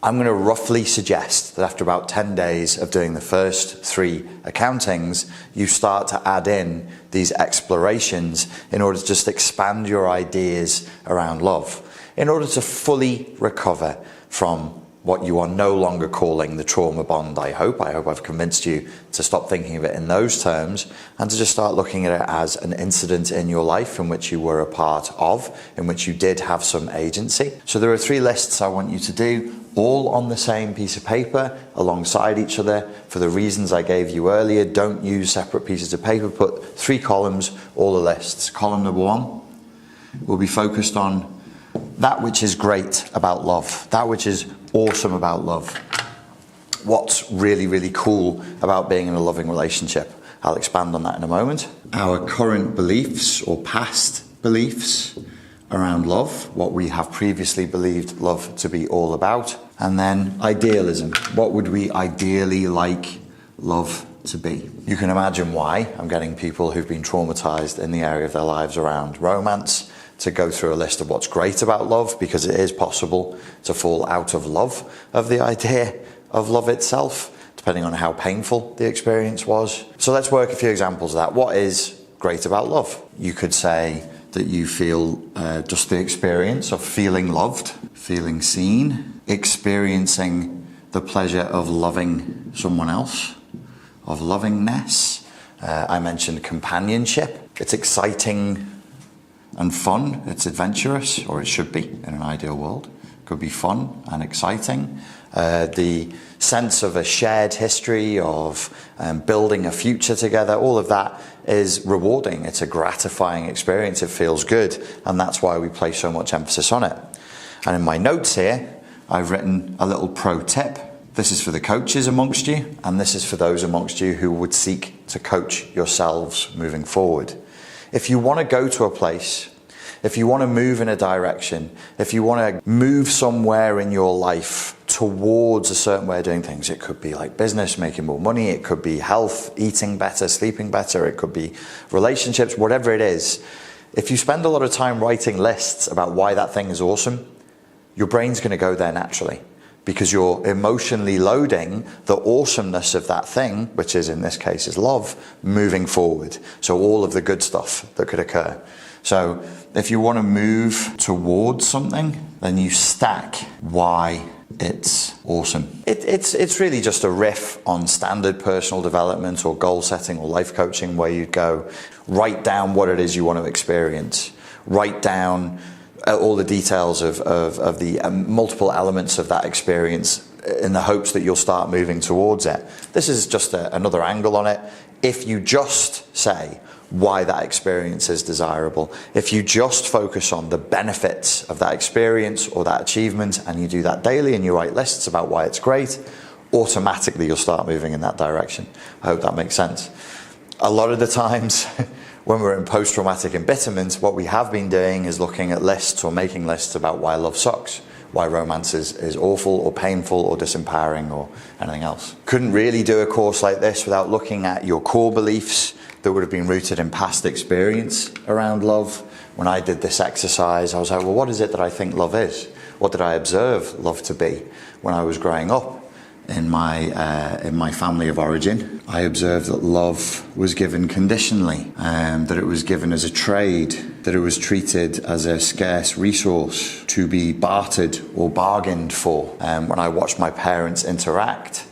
I'm going to roughly suggest that after about 10 days of doing the first 3 accountings, you start to add in these explorations in order to just expand your ideas around love, in order to fully recover from what you are no longer calling the trauma bond, I hope. I hope I've convinced you to stop thinking of it in those terms and to just start looking at it as an incident in your life in which you were a part of, in which you did have some agency. So there are 3 lists I want you to do, all on the same piece of paper, alongside each other, for the reasons I gave you earlier. Don't use separate pieces of paper. Put 3 columns, all the lists. Column number 1 will be focused on that which is great about love, that which is awesome about love. What's really, really cool about being in a loving relationship? I'll expand on that in a moment. Our current beliefs or past beliefs around love, what we have previously believed love to be all about. And then idealism. What would we ideally like love to be? You can imagine why I'm getting people who've been traumatized in the area of their lives around romance to go through a list of what's great about love, because it is possible to fall out of love of the idea of love itself, depending on how painful the experience was. So let's work a few examples of that. What is great about love? You could say that you feel just the experience of feeling loved, feeling seen, experiencing the pleasure of loving someone else, of lovingness. I mentioned companionship. It's exciting and fun. It's adventurous, or it should be in an ideal world. It could be fun and exciting. The sense of a shared history, of building a future together, all of that is rewarding. It's a gratifying experience. It feels good, and that's why we place so much emphasis on it. And in my notes here, I've written a little pro tip. This is for the coaches amongst you, and this is for those amongst you who would seek to coach yourselves moving forward. If you want to go to a place, if you want to move in a direction, if you want to move somewhere in your life towards a certain way of doing things, it could be like business, making more money, it could be health, eating better, sleeping better, it could be relationships, whatever it is. If you spend a lot of time writing lists about why that thing is awesome, your brain's going to go there naturally, because you're emotionally loading the awesomeness of that thing, which is, in this case, is love, moving forward. So all of the good stuff that could occur. So if you want to move towards something, then you stack why it's awesome. It's really just a riff on standard personal development or goal setting or life coaching, where you go, write down what it is you want to experience. Write down all the details of the multiple elements of that experience in the hopes that you'll start moving towards it. This is just another angle on it. If you just say why that experience is desirable, if you just focus on the benefits of that experience or that achievement, and you do that daily and you write lists about why it's great, automatically you'll start moving in that direction. I hope that makes sense. A lot of the times when we're in post-traumatic embitterment, what we have been doing is looking at lists or making lists about why love sucks, why romance is awful or painful or disempowering or anything else. Couldn't really do a course like this without looking at your core beliefs that would have been rooted in past experience around love. When I did this exercise, I was like, well, what is it that I think love is? What did I observe love to be when I was growing up? In my family of origin, I observed that love was given conditionally, that it was given as a trade, that it was treated as a scarce resource to be bartered or bargained for. When I watched my parents interact,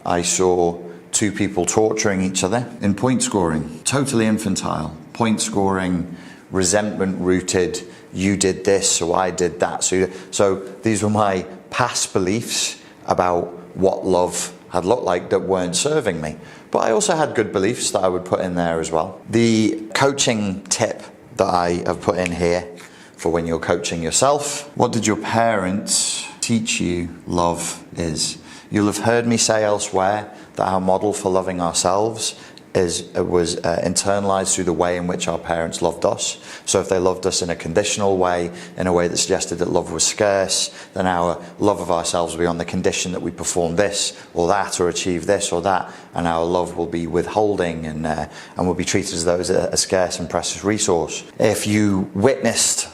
I saw 2 people torturing each other in point scoring, totally infantile, point scoring, resentment rooted, you did this, so I did that. So these were my past beliefs about what love had looked like that weren't serving me. But I also had good beliefs that I would put in there as well. The coaching tip that I have put in here for when you're coaching yourself: what did your parents teach you love is? You'll have heard me say elsewhere that our model for loving ourselves was internalized through the way in which our parents loved us. So if they loved us in a conditional way, in a way that suggested that love was scarce, then our love of ourselves will be on the condition that we perform this or that or achieve this or that, and our love will be withholding and will be treated as though it's a scarce and precious resource. If you witnessed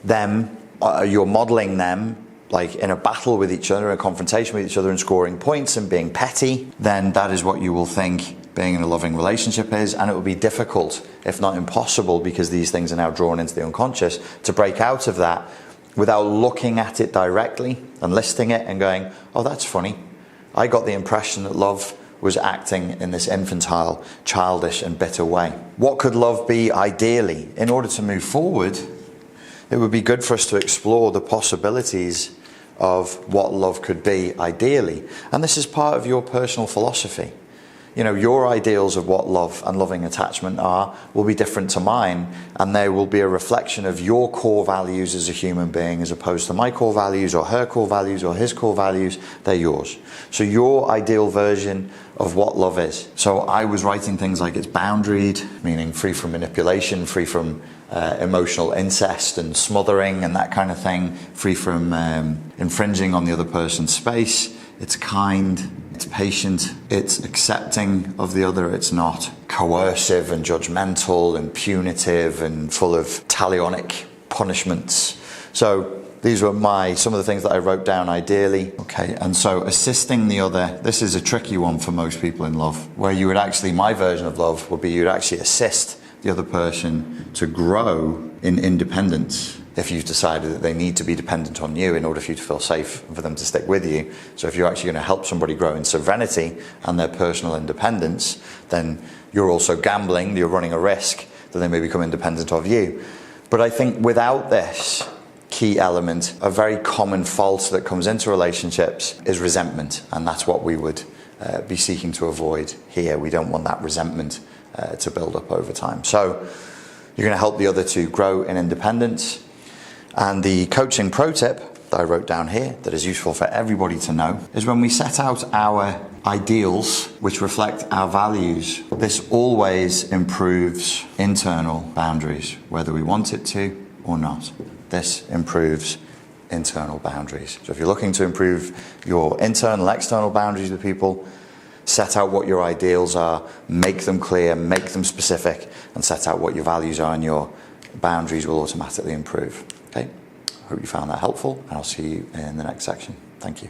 them, you're modeling them like in a battle with each other, a confrontation with each other and scoring points and being petty, then that is what you will think being in a loving relationship is, and it will be difficult, if not impossible, because these things are now drawn into the unconscious, to break out of that without looking at it directly and listing it and going, oh, that's funny. I got the impression that love was acting in this infantile, childish and bitter way. What could love be ideally? In order to move forward, it would be good for us to explore the possibilities of what love could be ideally. And this is part of your personal philosophy. You know, your ideals of what love and loving attachment are will be different to mine, and they will be a reflection of your core values as a human being as opposed to my core values or her core values or his core values. They're yours. So your ideal version of what love is. So I was writing things like it's boundaried, meaning free from manipulation, free from emotional incest and smothering and that kind of thing, free from infringing on the other person's space. It's kind, it's patient, it's accepting of the other, it's not coercive and judgmental and punitive and full of talionic punishments. So these were some of the things that I wrote down ideally. Okay, and so assisting the other, this is a tricky one for most people in love, where you would actually, my version of love would be you'd actually assist the other person to grow in independence. If you've decided that they need to be dependent on you in order for you to feel safe and for them to stick with you. So if you're actually going to help somebody grow in sovereignty and their personal independence, then you're also gambling, you're running a risk that they may become independent of you. But I think without this key element, a very common fault that comes into relationships is resentment. And that's what we would be seeking to avoid here. We don't want that resentment to build up over time. So you're going to help the other to grow in independence. And the coaching pro tip that I wrote down here that is useful for everybody to know is when we set out our ideals which reflect our values, this always improves internal boundaries, whether we want it to or not. This improves internal boundaries. So if you're looking to improve your internal, external boundaries with people, set out what your ideals are, make them clear, make them specific, and set out what your values are, and your boundaries will automatically improve. Okay, I hope you found that helpful, and I'll see you in the next section. Thank you.